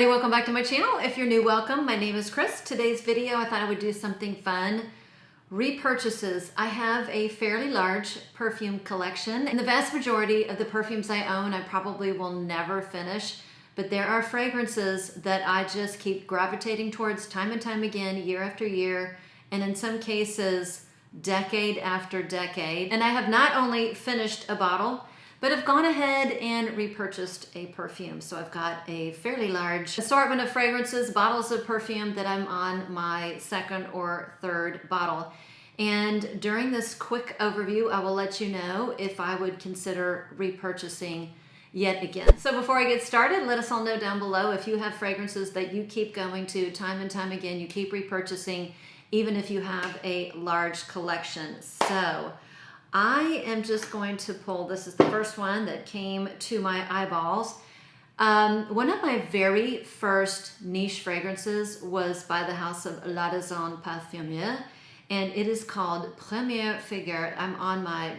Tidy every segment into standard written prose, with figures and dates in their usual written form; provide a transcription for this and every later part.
everybody, welcome back to my channel. If you're new, welcome. My name is Chris. Today's video, I thought I would do something fun. Repurchases. I have a fairly large perfume collection, and the vast majority of the perfumes I own, I probably will never finish, but there are fragrances that I just keep gravitating towards time and time again, year after year, and in some cases, decade after decade. And I have not only finished a bottle, but I've gone ahead and repurchased a perfume. So I've got a fairly large assortment of fragrances, bottles of perfume that I'm on my second or third bottle. And during this quick overview, I will let you know if I would consider repurchasing yet again. So before I get started, let us all know down below if you have fragrances that you keep going to time and time again, you keep repurchasing, even if you have a large collection. So I am just going to pull, this is the first one that came to my eyeballs. One of my very first niche fragrances was by the house of Perfume, and it is called Première Figure. I'm on my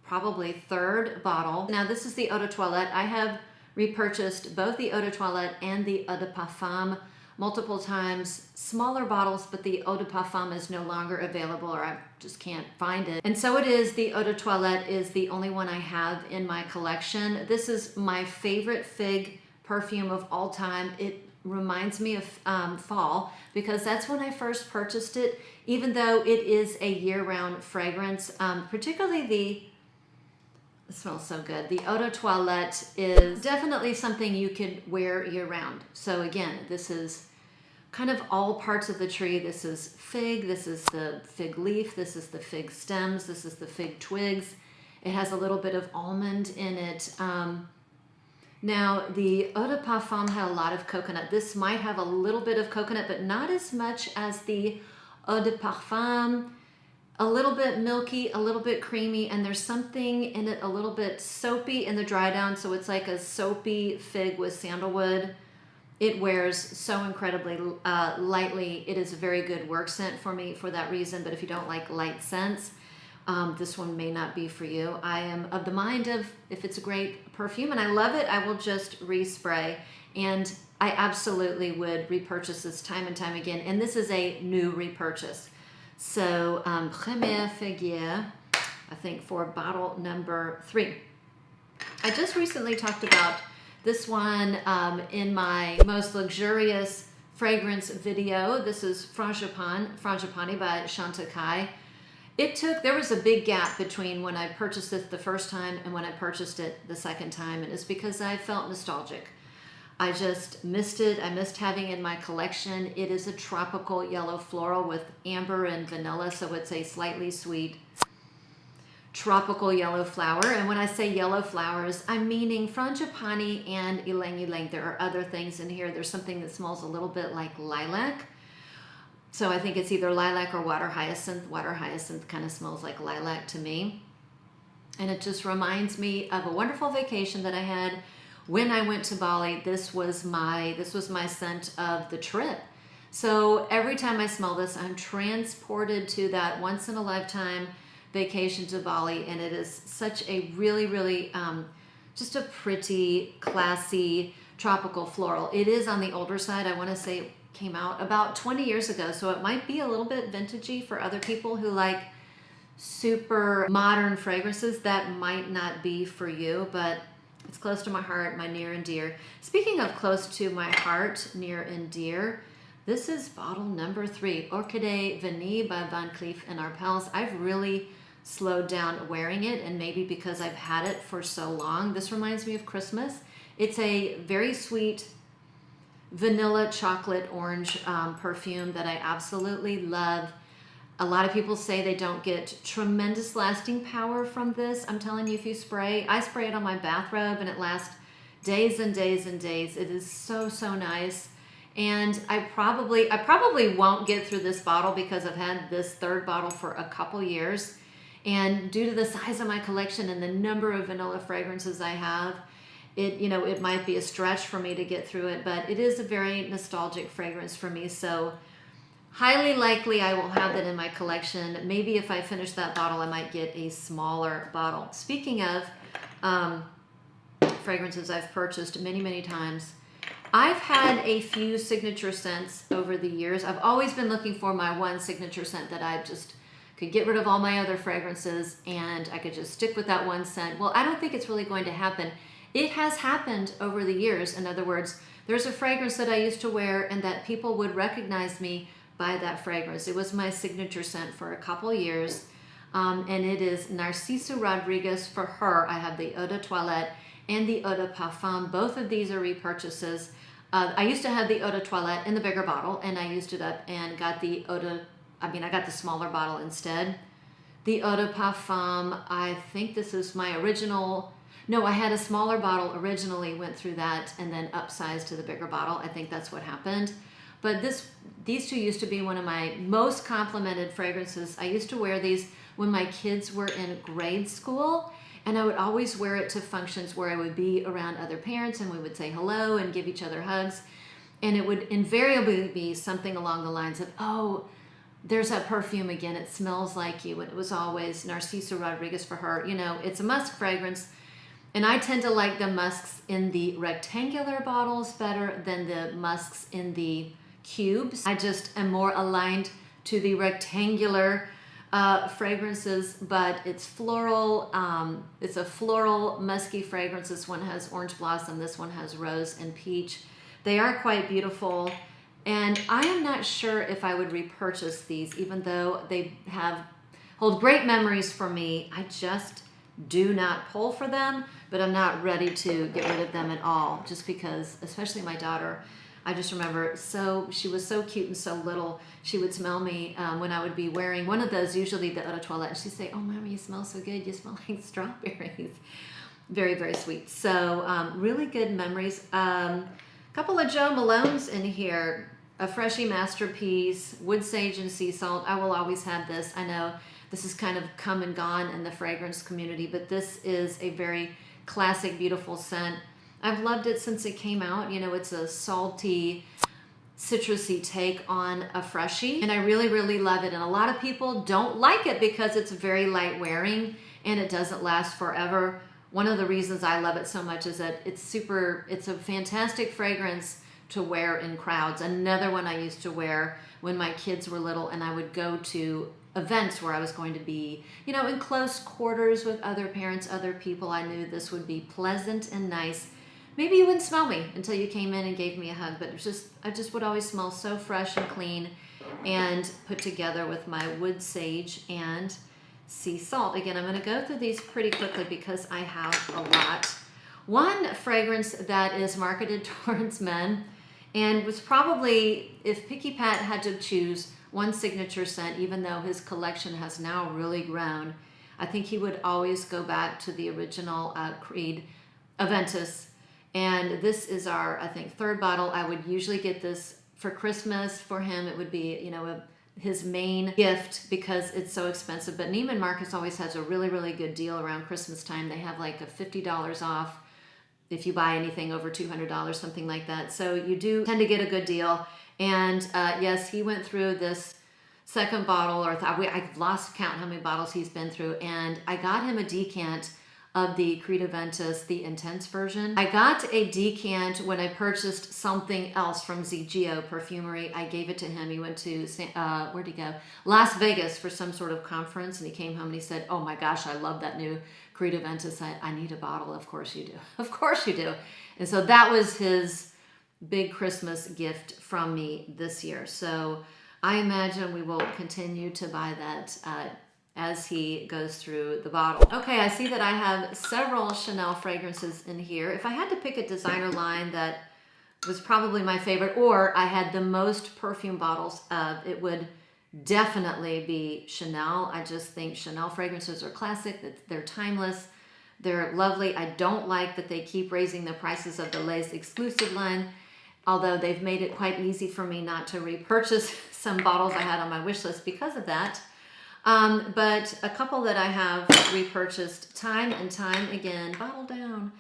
probably third bottle. Now this is the Eau de Toilette. I have repurchased both the Eau de Toilette and the Eau de Parfum multiple times, smaller bottles, but the Eau de Parfum is no longer available, or I just can't find it. And so it is, the Eau de Toilette is the only one I have in my collection. This is my favorite fig perfume of all time. It reminds me of fall, because that's when I first purchased it, even though it is a year-round fragrance, particularly it smells so good. The Eau de Toilette is definitely something you could wear year-round. So again, this is kind of all parts of the tree. This is fig, this is the fig leaf, this is the fig stems, this is the fig twigs. It has a little bit of almond in it. Now, the Eau de Parfum had a lot of coconut. This might have a little bit of coconut, but not as much as the Eau de Parfum. A little bit milky, a little bit creamy, and there's something in it a little bit soapy in the dry down, so it's like a soapy fig with sandalwood. It wears so incredibly lightly. It is a very good work scent for me for that reason, but if you don't like light scents, this one may not be for you. I am of the mind of, if it's a great perfume and I love it, I will just respray, and I absolutely would repurchase this time and time again, and this is a new repurchase. So Première Figure, I think for bottle number 3. I just recently talked about this one in my most luxurious fragrance video. This is Frangipane by Chantecaille. There was a big gap between when I purchased it the first time and when I purchased it the second time, and it's because I felt nostalgic. I just missed it. I missed having it in my collection. It is a tropical yellow floral with amber and vanilla, so it's a slightly sweet tropical yellow flower. And when I say yellow flowers, I'm meaning Frangipane and ylang ylang. There are other things in here. There's something that smells a little bit like lilac. So I think it's either lilac or water hyacinth. Water hyacinth kind of smells like lilac to me. And it just reminds me of a wonderful vacation that I had when I went to Bali. This was my scent of the trip. So every time I smell this, I'm transported to that once in a lifetime vacation to Bali, and it is such a really, just a pretty, classy, tropical floral. It is on the older side. I want to say it came out about 20 years ago, so it might be a little bit vintagey for other people who like super modern fragrances. That might not be for you, but it's close to my heart, my near and dear. Speaking of close to my heart, near and dear, this is bottle number 3, Orchidee Vanille by Van Cleef & Arpels. I've really slowed down wearing it, and maybe because I've had it for so long. This reminds me of Christmas. It's a very sweet vanilla chocolate orange perfume that I absolutely love. A lot of people say they don't get tremendous lasting power from this. I'm telling you, if you spray, I spray it on my bathrobe and it lasts days and days and days. It is so nice. And I probably won't get through this bottle because I've had this third bottle for a couple years. And due to the size of my collection and the number of vanilla fragrances I have, it might be a stretch for me to get through it, but it is a very nostalgic fragrance for me. So highly likely I will have that in my collection. Maybe if I finish that bottle, I might get a smaller bottle. Speaking of fragrances I've purchased many times, I've had a few signature scents over the years. I've always been looking for my one signature scent that I just could get rid of all my other fragrances and I could just stick with that one scent. Well, I don't think it's really going to happen. It has happened over the years. In other words, there's a fragrance that I used to wear and that people would recognize me by that fragrance. It was my signature scent for a couple years. And it is Narciso Rodriguez. For her, I have the Eau de Toilette and the Eau de Parfum. Both of these are repurchases. I used to have the Eau de Toilette in the bigger bottle, and I used it up and got the I got the smaller bottle instead. The Eau de Parfum, I think this is my original. No, I had a smaller bottle originally, went through that, and then upsized to the bigger bottle. I think that's what happened. But these two used to be one of my most complimented fragrances. I used to wear these when my kids were in grade school, and I would always wear it to functions where I would be around other parents and we would say hello and give each other hugs. And it would invariably be something along the lines of, oh, there's that perfume again, it smells like you. And it was always Narciso Rodriguez for her. You know, it's a musk fragrance. And I tend to like the musks in the rectangular bottles better than the musks in the cubes. I just am more aligned to the rectangular fragrances, but it's floral. It's a floral musky fragrance. This one has orange blossom. This one has rose and peach. They are quite beautiful. And I am not sure if I would repurchase these, even though they hold great memories for me. I just do not pull for them, but I'm not ready to get rid of them at all, just because, especially my daughter, I just remember she was so cute and so little. She would smell me when I would be wearing one of those, usually the Eau de Toilette, and she'd say, oh, Mommy, you smell so good. You smell like strawberries. Very, very sweet. So really good memories. Couple of Joe Malones in here. A Fraiche Masterpiece, Wood Sage and Sea Salt. I will always have this. I know this has kind of come and gone in the fragrance community, but this is a very classic, beautiful scent. I've loved it since it came out. You know, it's a salty, citrusy take on a Fraiche, and I really, really love it. And a lot of people don't like it because it's very light wearing and it doesn't last forever. One of the reasons I love it so much is that it's a fantastic fragrance to wear in crowds. Another one I used to wear when my kids were little and I would go to events where I was going to be, you know, in close quarters with other parents, other people. I knew this would be pleasant and nice. Maybe you wouldn't smell me until you came in and gave me a hug, but I just would always smell so fresh and clean and put together with my wood sage and sea salt. Again, I'm going to go through these pretty quickly because I have a lot. One fragrance that is marketed towards men and was probably, if Picky Pat had to choose one signature scent, even though his collection has now really grown, I think he would always go back to the original Creed Aventus. And this is our, I think, third bottle. I would usually get this for Christmas for him. It would be, you know, his main gift because it's so expensive. But Neiman Marcus always has a really, really good deal around Christmas time. They have like a $50 off if you buy anything over $200, something like that. So you do tend to get a good deal. And yes, he went through this second bottle, or I've lost count how many bottles he's been through. And I got him a decant of the Creed Aventus, the Intense version. I got a decant when I purchased something else from Zigio Perfumery. I gave it to him. He went to, where'd he go? Las Vegas for some sort of conference, and he came home and he said, oh my gosh, I love that new Creed Aventus. I need a bottle. Of course you do. Of course you do. And so that was his big Christmas gift from me this year. So I imagine we will continue to buy that as he goes through the bottle. Okay, I see that I have several Chanel fragrances in here. If I had to pick a designer line that was probably my favorite, or I had the most perfume bottles of, it would definitely be Chanel. I just think Chanel fragrances are classic, they're timeless, they're lovely. I don't like that they keep raising the prices of the Les exclusive line, although they've made it quite easy for me not to repurchase some bottles I had on my wish list because of that. But a couple that I have repurchased time and time again, bottle down.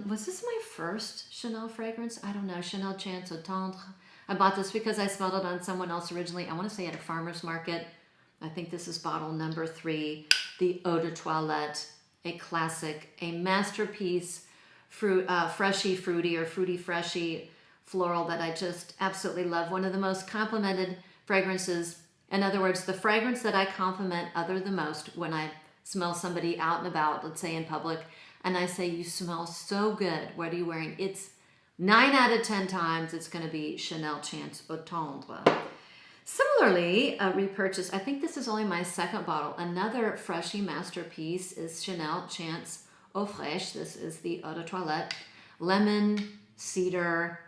Was this my first Chanel fragrance? I don't know, Chanel Chance Eau Tendre. I bought this because I smelled it on someone else originally. I want to say at a farmer's market. I think this is bottle number 3, the Eau de Toilette, a classic, a masterpiece freshy fruity or fruity freshy floral that I just absolutely love. One of the most complimented fragrances. In other words, the fragrance that I compliment other the most when I smell somebody out and about, let's say in public, and I say, you smell so good, what are you wearing? It's 9 out of 10 times it's going to be Chanel Chance Eau Tendre. Similarly, a repurchase, I think this is only my second bottle. Another freshy masterpiece is Chanel Chance Eau Fraiche. This is the Eau de Toilette. Lemon, cedar,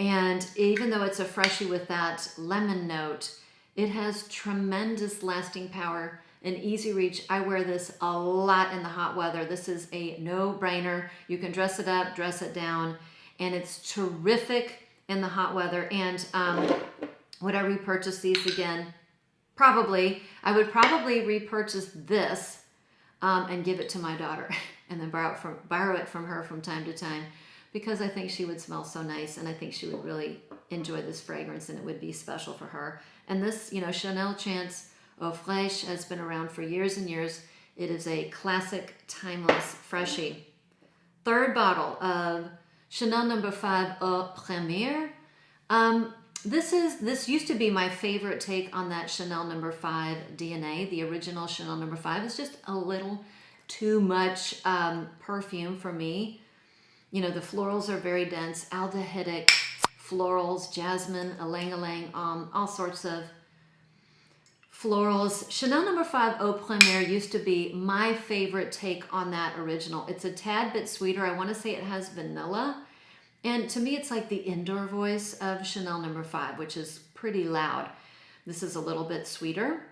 and even though it's a freshie with that lemon note, it has tremendous lasting power and easy reach. I wear this a lot in the hot weather. This is a no-brainer. You can dress it up, dress it down, and it's terrific in the hot weather. And would I repurchase these again? Probably. I would probably repurchase this and give it to my daughter and then borrow it from her from time to time, because I think she would smell so nice and I think she would really enjoy this fragrance and it would be special for her. And this, you know, Chanel Chance Eau Fraiche has been around for years and years. It is a classic, timeless freshie. Third bottle of Chanel No. 5 Eau Premiere. This used to be my favorite take on that Chanel No. 5 DNA. The original Chanel No. 5 is just a little too much perfume for me. You know, the florals are very dense, aldehydic florals, jasmine, ylang-ylang, all sorts of florals. Chanel No. 5 Eau Premiere used to be my favorite take on that original. It's a tad bit sweeter. I want to say it has vanilla. And to me, it's like the indoor voice of Chanel No. 5, which is pretty loud. This is a little bit sweeter.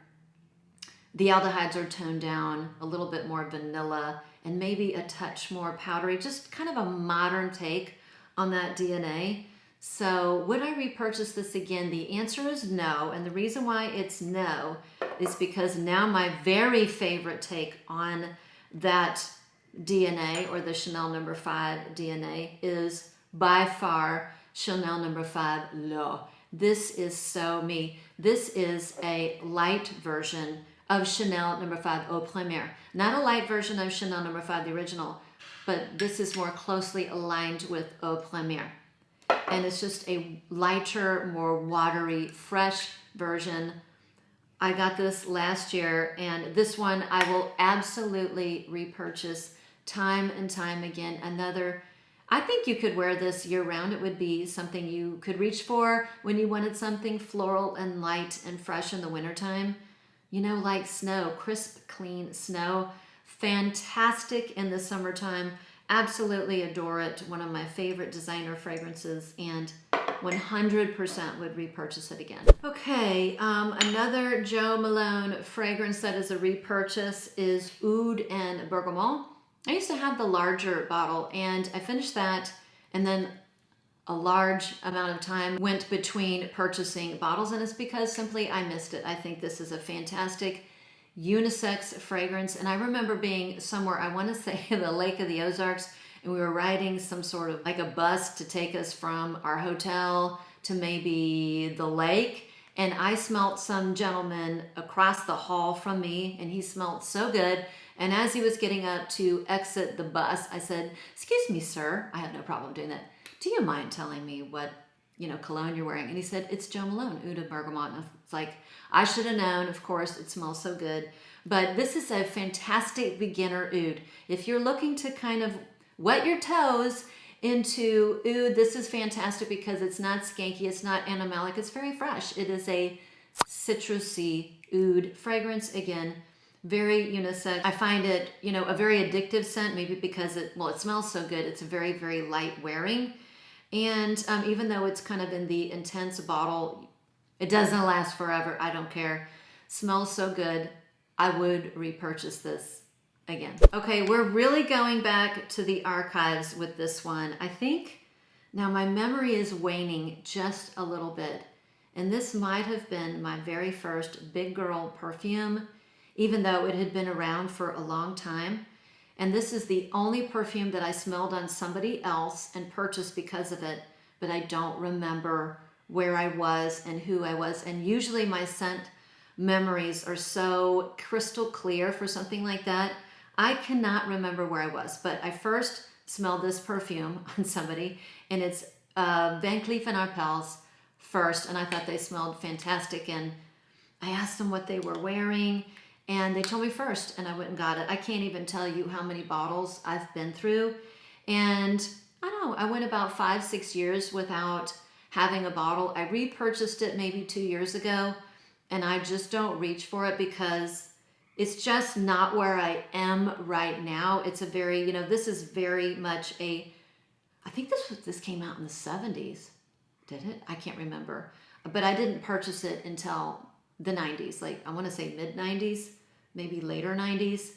The aldehydes are toned down, a little bit more vanilla, and maybe a touch more powdery, just kind of a modern take on that DNA. So would I repurchase this again? The answer is no. And the reason why it's no is because now my very favorite take on that DNA, or the Chanel No. 5 DNA, is by far Chanel No. 5 L'Eau. This is so me. This is a light version of Chanel No. 5 Eau Premiere. Not a light version of Chanel No. 5, the original, but this is more closely aligned with Eau Premiere. And it's just a lighter, more watery, fresh version. I got this last year, and this one I will absolutely repurchase time and time again. I think you could wear this year round. It would be something you could reach for when you wanted something floral and light and fresh in the wintertime. You know, like snow, crisp, clean snow. Fantastic in the summertime. Absolutely adore it. One of my favorite designer fragrances, and 100% would repurchase it again. Okay, another Jo Malone fragrance that is a repurchase is Oud and Bergamot. I used to have the larger bottle, and I finished that, and then a large amount of time went between purchasing bottles, and it's because simply I missed it. I think this is a fantastic unisex fragrance, and I remember being somewhere, I want to say the Lake of the Ozarks, and we were riding some sort of like a bus to take us from our hotel to maybe the lake, and I smelt some gentleman across the hall from me, and he smelled so good. And as he was getting up to exit the bus, I said, "Excuse me, sir." I have no problem doing that. "Do you mind telling me what, cologne you're wearing?" And he said, "It's Jo Malone, Oud Bergamot." And it's like, I should have known. Of course, it smells so good. But this is a fantastic beginner oud. If you're looking to kind of wet your toes into oud, this is fantastic because it's not skanky, it's not animalic, it's very fresh. It is a citrusy oud fragrance. Again, very unisex. I find it, a very addictive scent, maybe because it smells so good. It's very, very light wearing. And even though it's kind of in the intense bottle, it doesn't last forever. I don't care. Smells so good. I would repurchase this again. Okay, we're really going back to the archives with this one. I think now my memory is waning just a little bit. And this might have been my very first big girl perfume, even though it had been around for a long time. And this is the only perfume that I smelled on somebody else and purchased because of it, but I don't remember where I was and who I was. And usually my scent memories are so crystal clear for something like that. I cannot remember where I was, but I first smelled this perfume on somebody, and it's Van Cleef and Arpels first, and I thought they smelled fantastic, and I asked them what they were wearing, and they told me first, and I went and got it. I can't even tell you how many bottles I've been through, and I don't know, I went about 5-6 years without having a bottle. I repurchased it maybe 2 years ago, and I just don't reach for it because it's just not where I am right now. It's a very, you know, this is very much a, I think this came out in the 70s. Did it? I can't remember. But I didn't purchase it until the 90s, like I want to say mid 90s, maybe later 90s.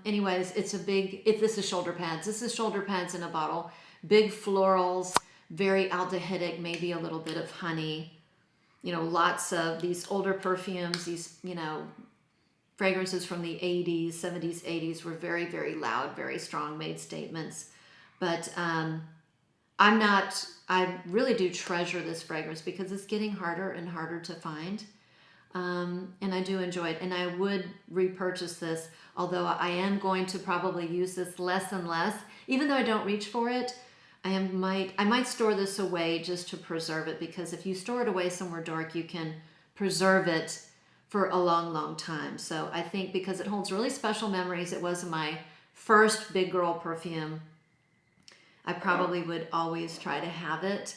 Anyways, it's a big, this is shoulder pads. This is shoulder pads in a bottle. Big florals, very aldehydic, maybe a little bit of honey. You know, lots of these older perfumes, these, you know, fragrances from the 80s, 70s, 80s were very, very loud, very strong, made statements. But I really do treasure this fragrance because it's getting harder and harder to find. And I do enjoy it. And I would repurchase this, although I am going to probably use this less and less. Even though I don't reach for it, I might store this away just to preserve it, because if you store it away somewhere dark, you can preserve it for a long, long time. So I think because it holds really special memories, it was my first big girl perfume, I probably would always try to have it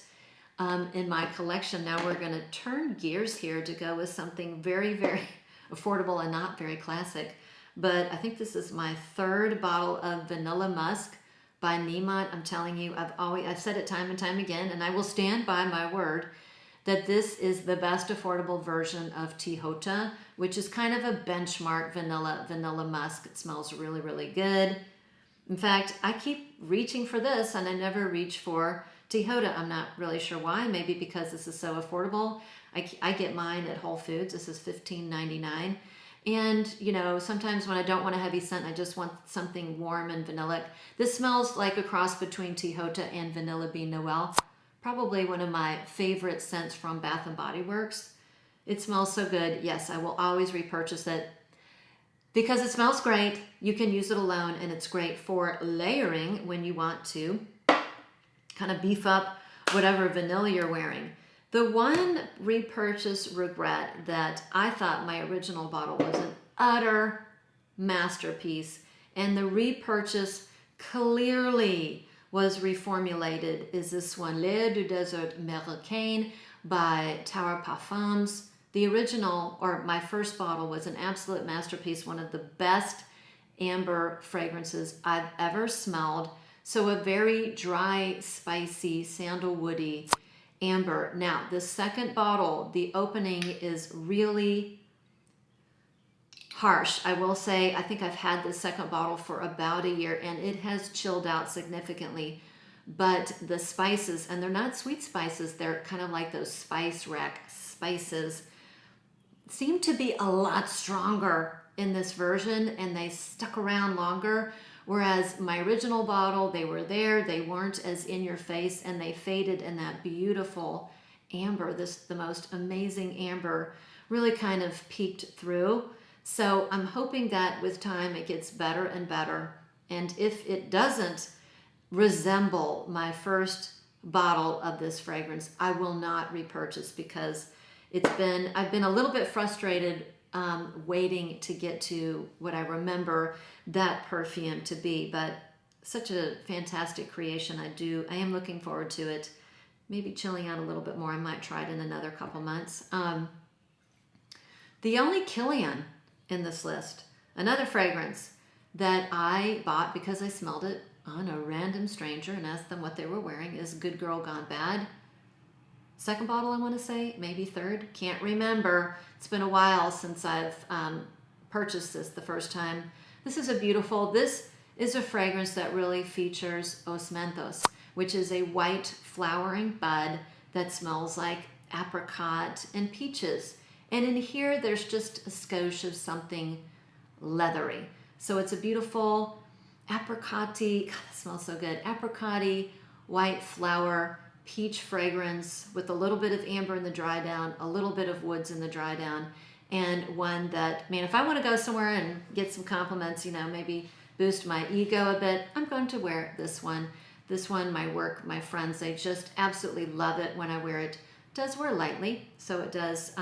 in my collection. Now we're going to turn gears here to go with something very, very affordable and not very classic. But I think this is my third bottle of Vanilla Musk by Niemot. I'm telling you, I've said it time and time again, and I will stand by my word that this is the best affordable version of Tejota, which is kind of a benchmark vanilla musk. It smells really, really good. In fact, I keep reaching for this and I never reach for Tejota. I'm not really sure why. Maybe because this is so affordable. I get mine at Whole Foods. This is $15.99. And, you know, sometimes when I don't want a heavy scent, I just want something warm and vanillic. This smells like a cross between Tejota and Vanilla Bean Noel. Probably one of my favorite scents from Bath & Body Works. It smells so good. Yes, I will always repurchase it because it smells great. You can use it alone, and it's great for layering when you want to kind of beef up whatever vanilla you're wearing. The one repurchase regret that I thought my original bottle was an utter masterpiece, and the repurchase clearly was reformulated, is this one, L'Eau du Désert Marocain by Tower Parfums. The original, or my first bottle, was an absolute masterpiece, one of the best amber fragrances I've ever smelled. So a very dry, spicy, sandalwoody amber. Now, the second bottle, the opening is really harsh. I will say, I think I've had the second bottle for about a year and it has chilled out significantly. But the spices, and they're not sweet spices, they're kind of like those spice rack spices, seem to be a lot stronger in this version and they stuck around longer. Whereas my original bottle, they were there, they weren't as in your face, and they faded in that beautiful amber, the most amazing amber, really kind of peeked through. So I'm hoping that with time it gets better and better. And if it doesn't resemble my first bottle of this fragrance, I will not repurchase, because I've been a little bit frustrated waiting to get to what I remember that perfume to be. But such a fantastic creation. I am looking forward to it. Maybe chilling out a little bit more. I might try it in another couple months. The only Kilian in this list, another fragrance that I bought because I smelled it on a random stranger and asked them what they were wearing, is Good Girl Gone Bad. Second bottle, I want to say, maybe third, can't remember. It's been a while since I've purchased this the first time. This is a fragrance that really features osmanthus, which is a white flowering bud that smells like apricot and peaches. And in here, there's just a skosh of something leathery. So it's a beautiful apricot-y, God, that smells so good, apricot-y, white flower, peach fragrance with a little bit of amber in the dry down, a little bit of woods in the dry down, and one that, man, if I want to go somewhere and get some compliments, you know, maybe boost my ego a bit, I'm going to wear this one. This one, my work, my friends, they just absolutely love it when I wear it. It does wear lightly, so it does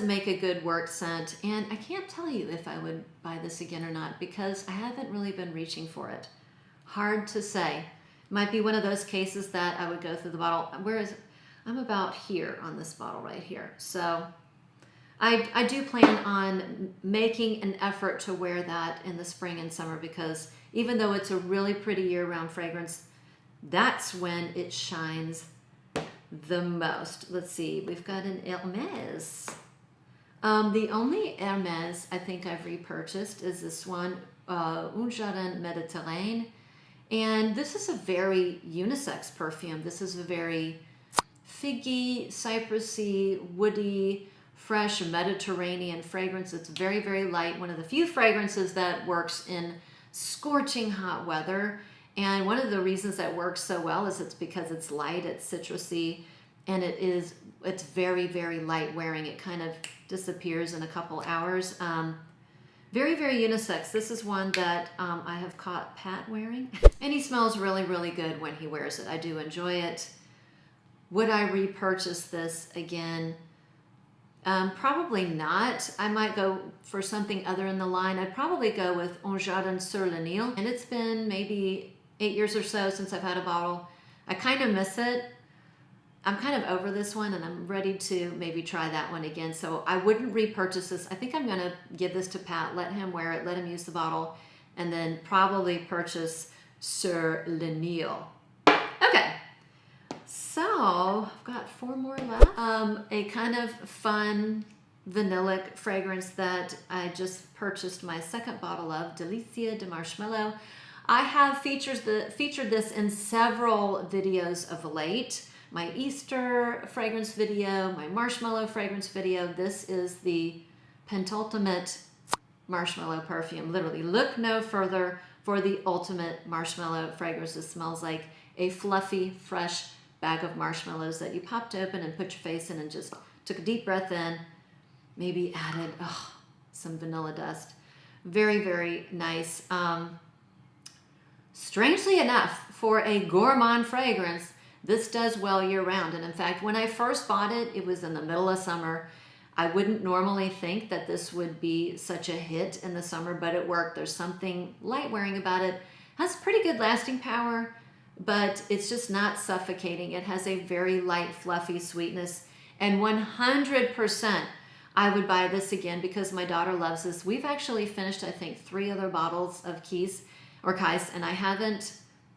make a good work scent. And I can't tell you if I would buy this again or not because I haven't really been reaching for it. Hard to say. Might be one of those cases that I would go through the bottle. Whereas I'm about here on this bottle right here. So I do plan on making an effort to wear that in the spring and summer because even though it's a really pretty year-round fragrance, that's when it shines the most. Let's see, we've got an Hermes. The only Hermes I think I've repurchased is this one, Jardin Mediterranee. And this is a very unisex perfume. This is a very figgy, cypressy, woody, fresh Mediterranean fragrance. It's very, very light. One of the few fragrances that works in scorching hot weather. And one of the reasons that works so well is it's because it's light, it's citrusy, and it's very, very light wearing. It kind of disappears in a couple hours. Very, very unisex. This is one that I have caught Pat wearing. And he smells really, really good when he wears it. I do enjoy it. Would I repurchase this again? Probably not. I might go for something other in the line. I'd probably go with Un Jardin sur le Nil. And it's been maybe 8 years or so since I've had a bottle. I kind of miss it. I'm kind of over this one and I'm ready to maybe try that one again. So I wouldn't repurchase this. I think I'm going to give this to Pat, let him wear it, let him use the bottle, and then probably purchase Sur le Nil. Okay. So I've got 4 more left. A kind of fun vanillic fragrance that I just purchased my second bottle of, Delizia Di Marshmallow. I have featured this in several videos of late. My Easter fragrance video, my marshmallow fragrance video. This is the pentultimate marshmallow perfume. Literally, look no further for the ultimate marshmallow fragrance. It smells like a fluffy, fresh bag of marshmallows that you popped open and put your face in and just took a deep breath in, maybe added some vanilla dust. Very, very nice. Strangely enough, for a gourmand fragrance, this does well year-round. And in fact, when I first bought it, it was in the middle of summer. I wouldn't normally think that this would be such a hit in the summer, but it worked. There's something light wearing about it. Has pretty good lasting power, but it's just not suffocating. It has a very light, fluffy sweetness. And 100% I would buy this again because my daughter loves this. We've actually finished, I think, 3 other bottles of Kais, and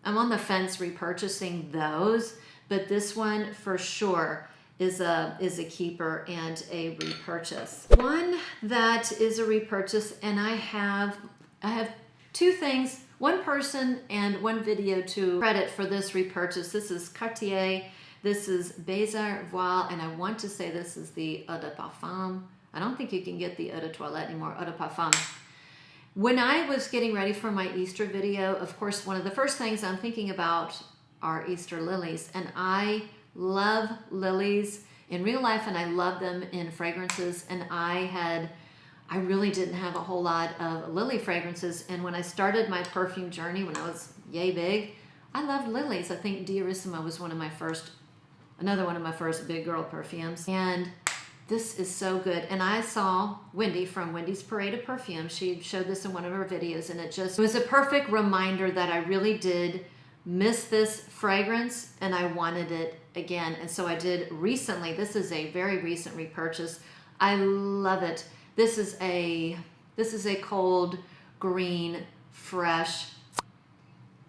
I'm on the fence repurchasing those, but this one for sure is a keeper and a repurchase. One that is a repurchase, and I have 2 things, one person and one video to credit for this repurchase. This is Cartier, this is Baiser Vole, and I want to say this is the Eau de Parfum. I don't think you can get the Eau de Toilette anymore, Eau de Parfum. When I was getting ready for my Easter video, of course, one of the first things I'm thinking about are Easter lilies. And I love lilies in real life and I love them in fragrances. And I really didn't have a whole lot of lily fragrances. And when I started my perfume journey, when I was yay big, I loved lilies. I think Diarissima was another one of my first big girl perfumes. And this is so good. And I saw Wendy from Wendy's Parade of Perfume. She showed this in one of her videos, and it was a perfect reminder that I really did miss this fragrance and I wanted it again. And so I did recently. This is a very recent repurchase. I love it. This is a cold green, fresh,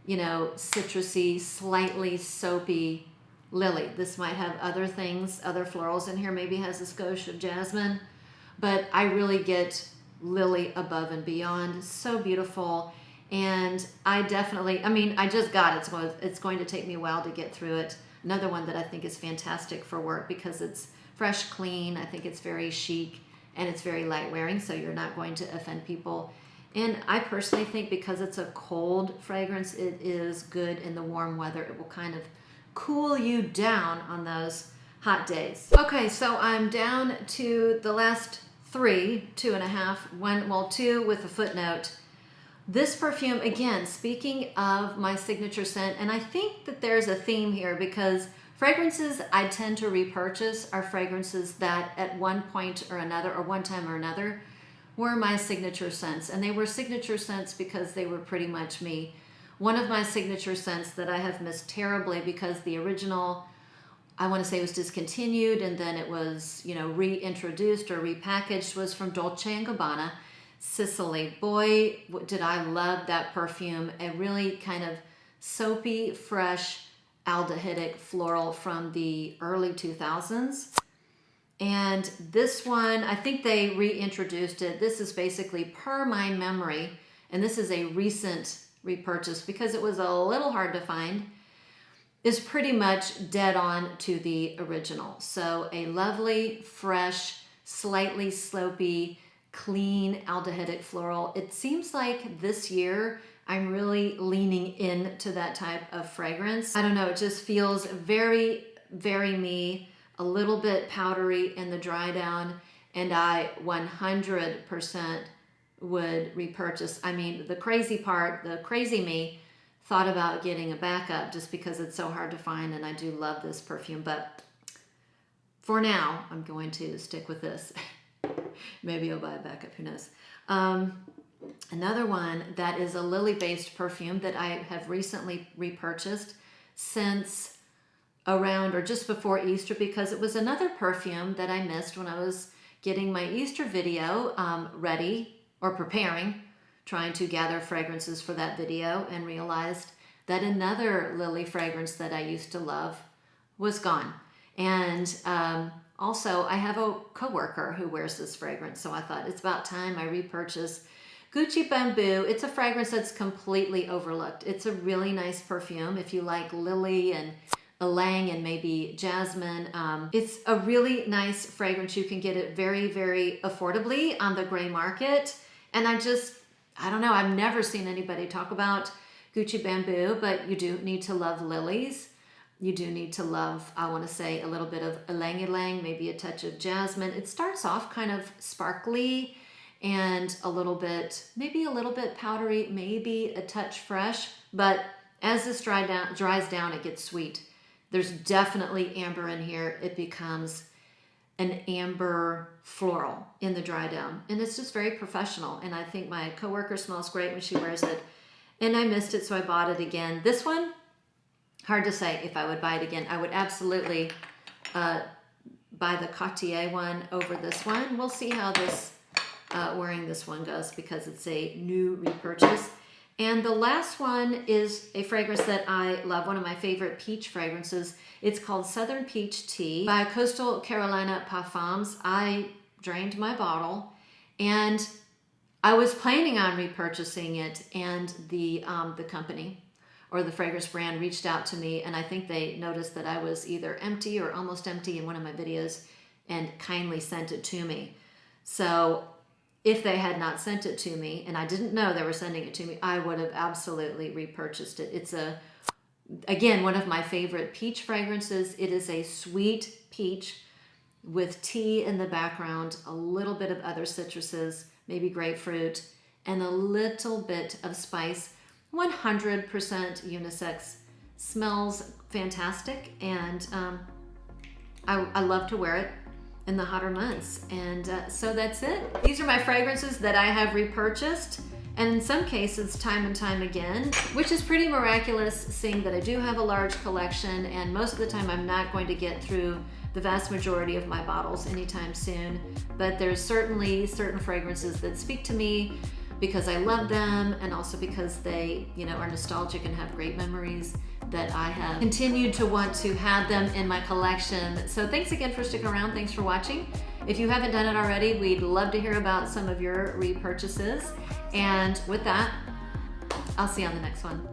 citrusy, slightly soapy lily. This might have other things, other florals in here, maybe has a skosh of jasmine, but I really get lily above and beyond. So beautiful. And I just got it, so it's going to take me a while to get through it. Another one that I think is fantastic for work because it's fresh, clean. I think it's very chic and it's very light wearing, so you're not going to offend people. And I personally think because it's a cold fragrance, it is good in the warm weather. It will kind of cool you down on those hot days. Okay, so I'm down to the last two with a footnote. This perfume, again, speaking of my signature scent, and I think that there's a theme here because fragrances I tend to repurchase are fragrances that at one point or another, or one time or another, were my signature scents. And they were signature scents because they were pretty much me. One of my signature scents that I have missed terribly because the original, I want to say, was discontinued and then it was, you know, reintroduced or repackaged, was from Dolce & Gabbana, Sicily. Boy, did I love that perfume. A really kind of soapy, fresh, aldehydic floral from the early 2000s. And this one, I think they reintroduced it. This is basically per my memory, and this is a recent repurchase because it was a little hard to find, is pretty much dead on to the original. So a lovely, fresh, slightly slopey, clean, aldehydic floral. It seems like this year I'm really leaning into that type of fragrance. I don't know, it just feels very, very me, a little bit powdery in the dry down, and I 100% would repurchase. I mean, the crazy part, the crazy me, thought about getting a backup just because it's so hard to find, and I do love this perfume, but for now, I'm going to stick with this. Maybe I'll buy a backup, who knows. Another one that is a lily-based perfume that I have recently repurchased since around or just before Easter, because it was another perfume that I missed when I was getting my Easter video ready or preparing, trying to gather fragrances for that video, and realized that another lily fragrance that I used to love was gone. And also I have a coworker who wears this fragrance, so I thought it's about time I repurchase Gucci Bamboo. It's a fragrance that's completely overlooked. It's a really nice perfume if you like lily and ylang and maybe jasmine. It's a really nice fragrance. You can get it very, very affordably on the gray market. And I don't know, I've never seen anybody talk about Gucci Bamboo, but you do need to love lilies. You do need to love, I want to say, a little bit of ylang, maybe a touch of jasmine. It starts off kind of sparkly and a little bit, maybe a little bit powdery, maybe a touch fresh, but as this dries down, it gets sweet. There's definitely amber in here. It becomes an amber floral in the dry down, and it's just very professional. And I think my coworker smells great when she wears it, and I missed it, so I bought it again. This one, hard to say if I would buy it again. I would absolutely buy the Cartier one over this one. We'll see how this wearing this one goes because it's a new repurchase. And the last one is a fragrance that I love, one of my favorite peach fragrances. It's called Southern Peach Tea by Coastal Carolina Perfumes. I drained my bottle and I was planning on repurchasing it, and the company or the fragrance brand reached out to me, and I think they noticed that I was either empty or almost empty in one of my videos and kindly sent it to me. So if they had not sent it to me, and I didn't know they were sending it to me, I would have absolutely repurchased it. It's again, one of my favorite peach fragrances. It is a sweet peach with tea in the background, a little bit of other citruses, maybe grapefruit, and a little bit of spice. 100% unisex. Smells fantastic, and I love to wear it in the hotter months. And so that's it. These are my fragrances that I have repurchased, and in some cases time and time again, which is pretty miraculous, seeing that I do have a large collection, and most of the time I'm not going to get through the vast majority of my bottles anytime soon. But there's certainly certain fragrances that speak to me because I love them, and also because they, you know, are nostalgic and have great memories, that I have continued to want to have them in my collection. So thanks again for sticking around. Thanks for watching. If you haven't done it already, we'd love to hear about some of your repurchases. And with that, I'll see you on the next one.